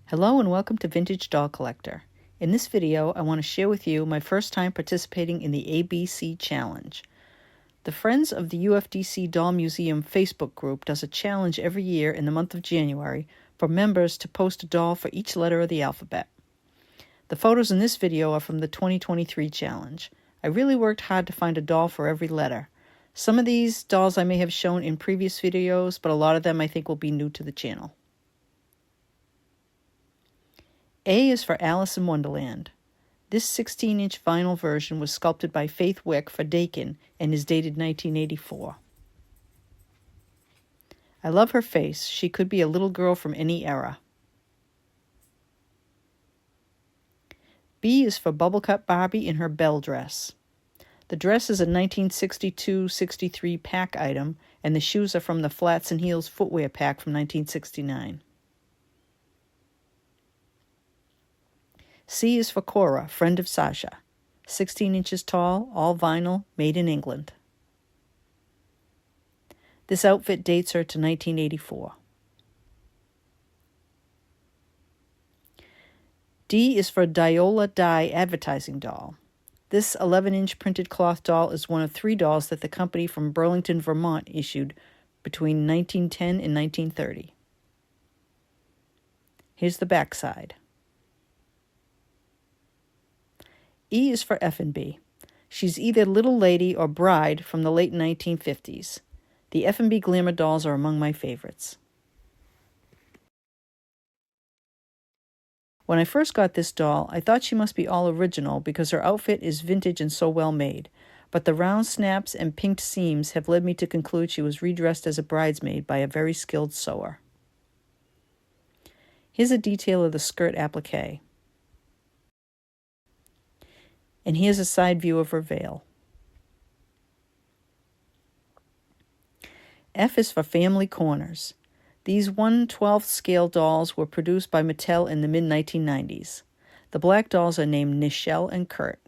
Hello and welcome to Vintage Doll Collector. In this video, I want to share with you my first time participating in the ABC Challenge. The Friends of the UFDC Doll Museum Facebook group does a challenge every year in the month of January for members to post a doll for each letter of the alphabet. The photos in this video are from the 2023 challenge. I really worked hard to find a doll for every letter. Some of these dolls I may have shown in previous videos, but a lot of them I think will be new to the channel. A is for Alice in Wonderland. This 16-inch vinyl version was sculpted by Faith Wick for Dakin and is dated 1984. I love her face. She could be a little girl from any era. B is for Bubblecut Barbie in her bell dress. The dress is a 1962-63 pack item, and the shoes are from the Flats and Heels footwear pack from 1969. C is for Cora, friend of Sasha. 16 inches tall, all vinyl, made in England. This outfit dates her to 1984. D is for Diola Dye advertising doll. This 11-inch printed cloth doll is one of 3 dolls that the company from Burlington, Vermont issued between 1910 and 1930. Here's the back side. E is for F&B. She's either Little Lady or Bride from the late 1950s. The F&B glamour dolls are among my favorites. When I first got this doll, I thought she must be all original because her outfit is vintage and so well made, but the round snaps and pinked seams have led me to conclude she was redressed as a bridesmaid by a very skilled sewer. Here's a detail of the skirt applique. And here's a side view of her veil. F is for Family Corners. These 1/12 scale dolls were produced by Mattel in the mid-1990s. The black dolls are named Nichelle and Kurt.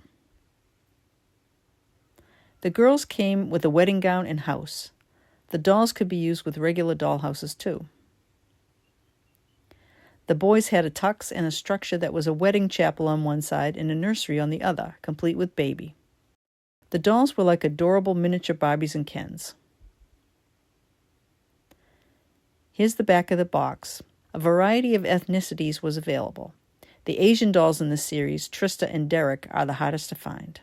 The girls came with a wedding gown and house. The dolls could be used with regular dollhouses too. The boys had a tux and a structure that was a wedding chapel on one side and a nursery on the other, complete with baby. The dolls were like adorable miniature Barbies and Kens. Here's the back of the box. A variety of ethnicities was available. The Asian dolls in this series, Trista and Derek, are the hardest to find.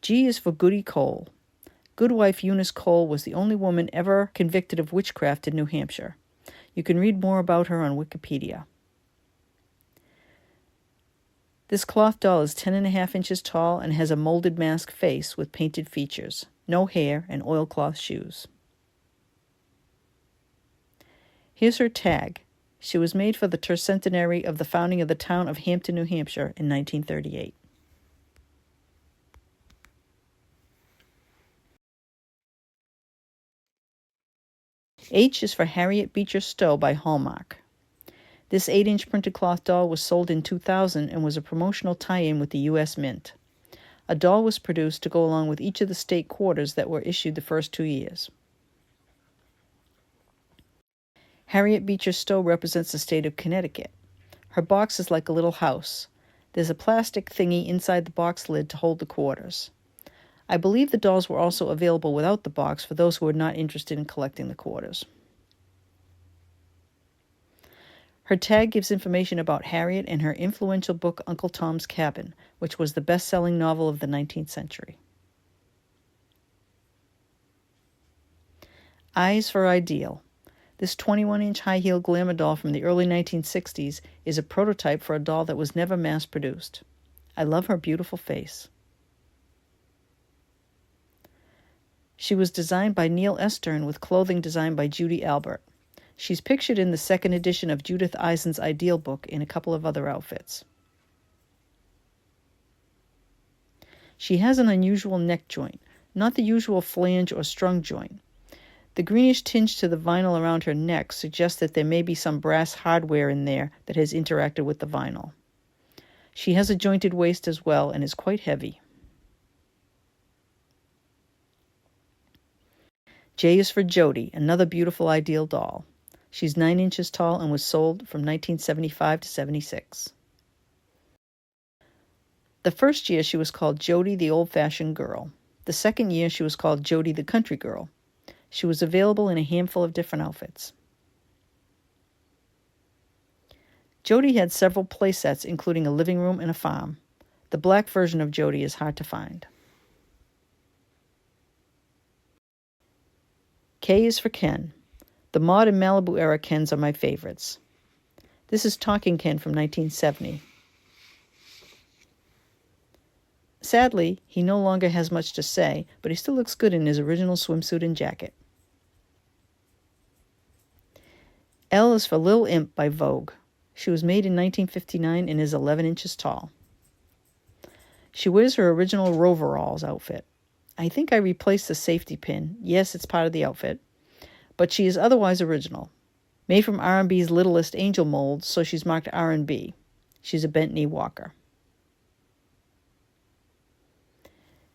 G is for Goody Cole. Goodwife Eunice Cole was the only woman ever convicted of witchcraft in New Hampshire. You can read more about her on Wikipedia. This cloth doll is 10.5 inches tall and has a molded mask face with painted features, no hair, and oilcloth shoes. Here's her tag. She was made for the tercentenary of the founding of the town of Hampton, New Hampshire in 1938. H is for Harriet Beecher Stowe by Hallmark. This 8-inch printed cloth doll was sold in 2000 and was a promotional tie-in with the U.S. Mint. A doll was produced to go along with each of the state quarters that were issued the first 2 years. Harriet Beecher Stowe represents the state of Connecticut. Her box is like a little house. There's a plastic thingy inside the box lid to hold the quarters. I believe the dolls were also available without the box for those who were not interested in collecting the quarters. Her tag gives information about Harriet and her influential book Uncle Tom's Cabin, which was the best-selling novel of the 19th century. I is for Ideal. This 21-inch high-heel glamour doll from the early 1960s is a prototype for a doll that was never mass-produced. I love her beautiful face. She was designed by Neil Estern with clothing designed by Judy Albert. She's pictured in the second edition of Judith Eisen's Ideal book in a couple of other outfits. She has an unusual neck joint, not the usual flange or strung joint. The greenish tinge to the vinyl around her neck suggests that there may be some brass hardware in there that has interacted with the vinyl. She has a jointed waist as well and is quite heavy. J is for Jody, another beautiful Ideal doll. She's 9 inches tall and was sold from 1975 to 76. The first year she was called Jody the Old-Fashioned Girl. The second year she was called Jody the Country Girl. She was available in a handful of different outfits. Jody had several play sets, including a living room and a farm. The black version of Jody is hard to find. K is for Ken. The Mod and Malibu era Kens are my favorites. This is Talking Ken from 1970. Sadly, he no longer has much to say, but he still looks good in his original swimsuit and jacket. L is for Lil Imp by Vogue. She was made in 1959 and is 11 inches tall. She wears her original Roveralls outfit. I think I replaced the safety pin. Yes, it's part of the outfit. But she is otherwise original. Made from R&B's Littlest Angel mold, so she's marked R&B. She's a bent knee walker.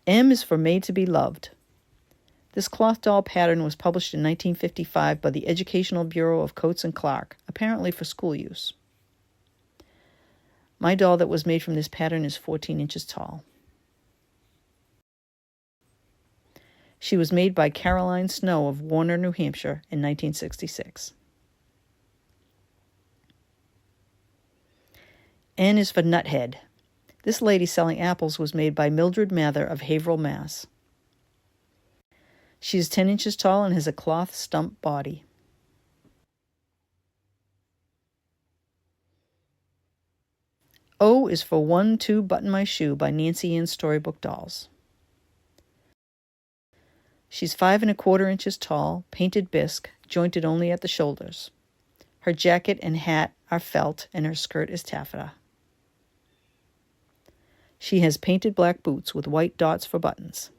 M is for Made to be Loved. This cloth doll pattern was published in 1955 by the Educational Bureau of Coates and Clark, apparently for school use. My doll that was made from this pattern is 14 inches tall. She was made by Caroline Snow of Warner, New Hampshire in 1966. N is for Nuthead. This lady selling apples was made by Mildred Mather of Haverhill, Mass. She is 10 inches tall and has a cloth stump body. O is for 1-2 Button My Shoe by Nancy Ann's Storybook Dolls. She's 5 1/4 inches tall, painted bisque, jointed only at the shoulders. Her jacket and hat are felt, and her skirt is taffeta. She has painted black boots with white dots for buttons.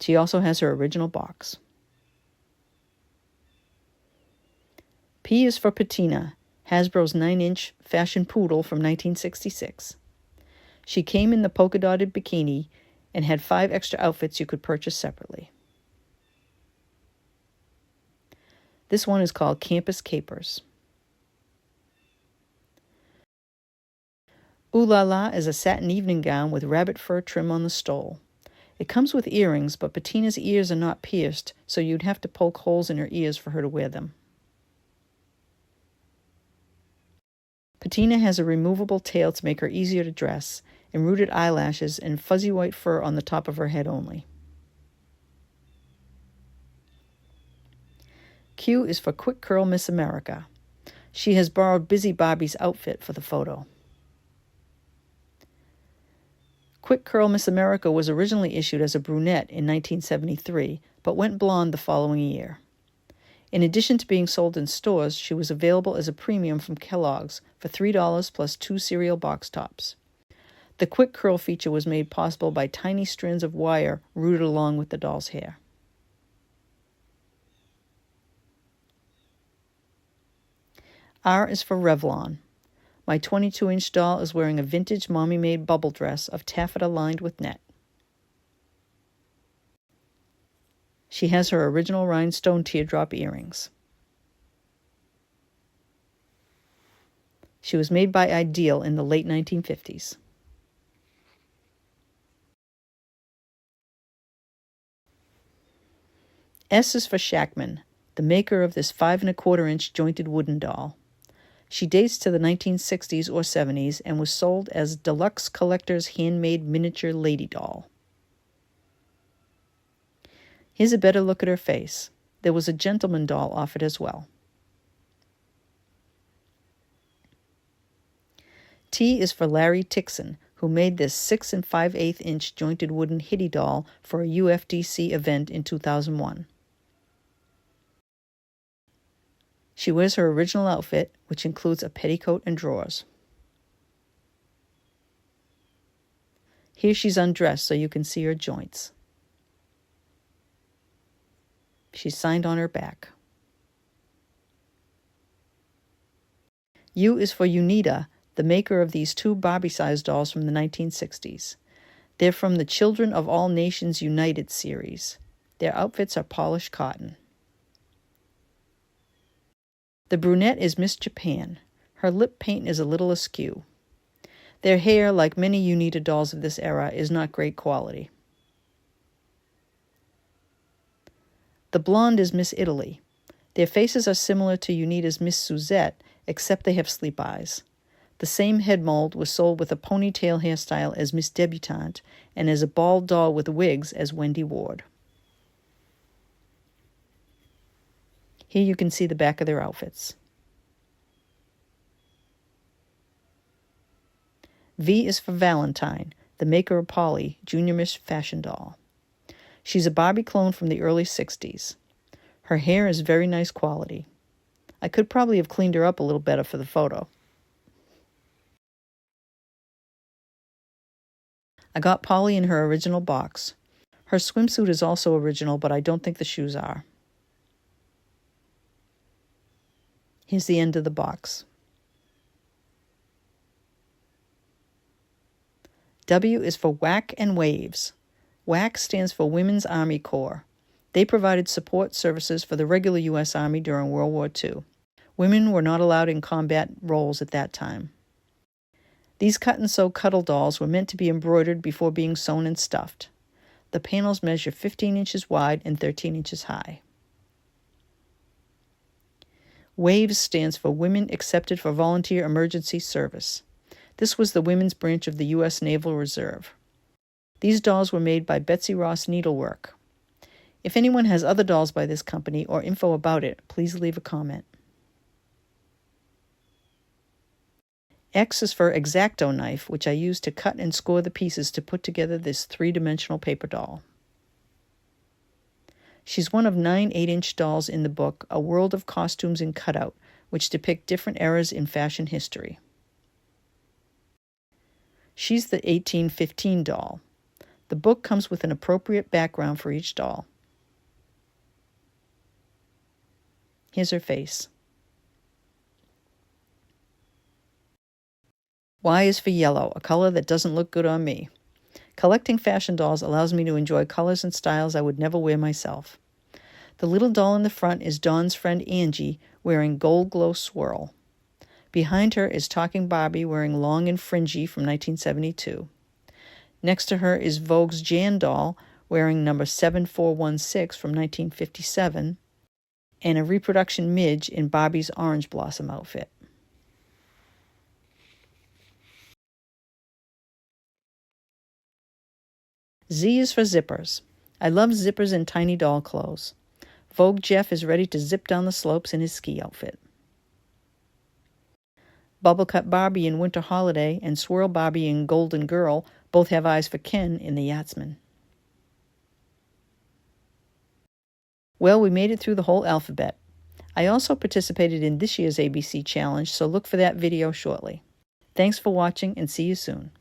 She also has her original box. P is for Patina, Hasbro's 9-inch fashion poodle from 1966. She came in the polka-dotted bikini and had 5 extra outfits you could purchase separately. This one is called Campus Capers. Ooh La La is a satin evening gown with rabbit fur trim on the stole. It comes with earrings, but Patina's ears are not pierced, so you'd have to poke holes in her ears for her to wear them. Peteena has a removable tail to make her easier to dress, and rooted eyelashes and fuzzy white fur on the top of her head only. Q is for Quick Curl Miss America. She has borrowed Busy Barbie's outfit for the photo. Quick Curl Miss America was originally issued as a brunette in 1973, but went blonde the following year. In addition to being sold in stores, she was available as a premium from Kellogg's for $3 plus 2 cereal box tops. The quick curl feature was made possible by tiny strands of wire rooted along with the doll's hair. R is for Revlon. My 22-inch doll is wearing a vintage mommy-made bubble dress of taffeta lined with net. She has her original rhinestone teardrop earrings. She was made by Ideal in the late 1950s. S is for Shackman, the maker of this 5 1/4-inch jointed wooden doll. She dates to the 1960s or 70s and was sold as Deluxe Collector's Handmade Miniature Lady Doll. Here's a better look at her face. There was a gentleman doll offered as well. T is for Larry Tixon, who made this 6 5/8-inch jointed wooden Hitty doll for a UFDC event in 2001. She wears her original outfit, which includes a petticoat and drawers. Here she's undressed so you can see her joints. She's signed on her back. U is for Unita, the maker of these 2 Barbie-sized dolls from the 1960s. They're from the Children of All Nations United series. Their outfits are polished cotton. The brunette is Miss Japan. Her lip paint is a little askew. Their hair, like many Unita dolls of this era, is not great quality. The blonde is Miss Italy. Their faces are similar to Unita's Miss Suzette, except they have sleep eyes. The same head mold was sold with a ponytail hairstyle as Miss Debutante and as a bald doll with wigs as Wendy Ward. Here you can see the back of their outfits. V is for Valentine, the maker of Polly, Junior Miss Fashion doll. She's a Barbie clone from the early 60s. Her hair is very nice quality. I could probably have cleaned her up a little better for the photo. I got Polly in her original box. Her swimsuit is also original, but I don't think the shoes are. Here's the end of the box. W is for WAC and Waves. WAC stands for Women's Army Corps. They provided support services for the regular U.S. Army during World War II. Women were not allowed in combat roles at that time. These cut-and-sew cuddle dolls were meant to be embroidered before being sewn and stuffed. The panels measure 15 inches wide and 13 inches high. WAVES stands for Women Accepted for Volunteer Emergency Service. This was the women's branch of the U.S. Naval Reserve. These dolls were made by Betsy Ross Needlework. If anyone has other dolls by this company or info about it, please leave a comment. X is for X-Acto knife, which I use to cut and score the pieces to put together this three-dimensional paper doll. She's one of 9 8-inch dolls in the book, A World of Costumes and Cutout, which depict different eras in fashion history. She's the 1815 doll. The book comes with an appropriate background for each doll. Here's her face. Y is for yellow, a color that doesn't look good on me. Collecting fashion dolls allows me to enjoy colors and styles I would never wear myself. The little doll in the front is Dawn's friend Angie, wearing Gold Glow Swirl. Behind her is Talking Barbie, wearing Long and Fringy from 1972. Next to her is Vogue's Jan doll, wearing number 7416 from 1957, and a reproduction midge in Barbie's Orange Blossom outfit. Z is for zippers. I love zippers in tiny doll clothes. Vogue Jeff is ready to zip down the slopes in his ski outfit. Bubblecut Barbie in Winter Holiday and Swirl Barbie in Golden Girl both have eyes for Ken in The Yachtsman. Well, we made it through the whole alphabet. I also participated in this year's ABC Challenge, so look for that video shortly. Thanks for watching and see you soon.